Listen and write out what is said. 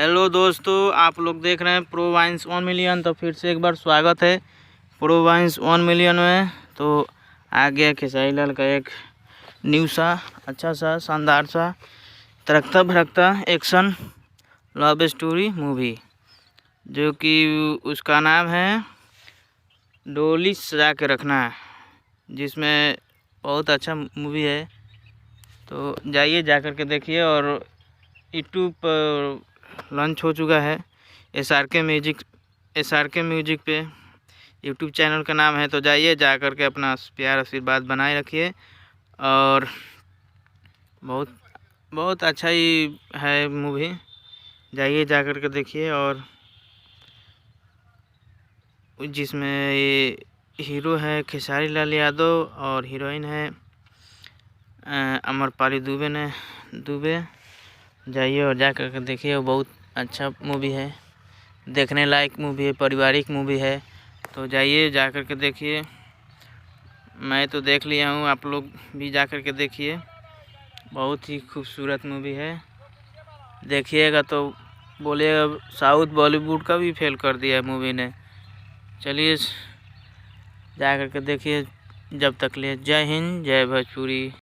Hello दोस्तों, आप लोग देख रहे हैं प्रो वाइन्स 1 मिलियन। तो फिर से एक बार स्वागत है प्रो वाइन्स 1 मिलियन में। तो आ गया खेसारी लाल का एक न्यू सा अच्छा सा शानदार सा तड़कता भड़कता एक्शन लव स्टोरी मूवी, जो कि उसका नाम है डोली सजा के रखना, जिसमें बहुत अच्छा मूवी है। तो जाइए जा कर के देखिए। और यूट्यूब पर लॉन्च हो चुका है SRK म्यूजिक पे यूट्यूब चैनल का नाम है। तो जाइए जा कर के अपना प्यार आशीर्वाद बनाए रखिए। और बहुत बहुत अच्छा ही है मूवी, जाइए जा कर के देखिए। और जिसमें ये हीरो है खेसारी लाल यादव और हीरोइन है अमरपाली दुबे। जाइए और जा कर के देखिए, वो बहुत अच्छा मूवी है, देखने लायक मूवी है, पारिवारिक मूवी है। तो जाइए जा कर के देखिए। मैं तो देख लिया हूँ, आप लोग भी जा कर के देखिए। बहुत ही खूबसूरत मूवी है, देखिएगा तो बोलिएगा साउथ बॉलीवुड का भी फेल कर दिया है मूवी ने। चलिए जा कर के देखिए। जब तक लिए जय हिंद जय भोजपुरी।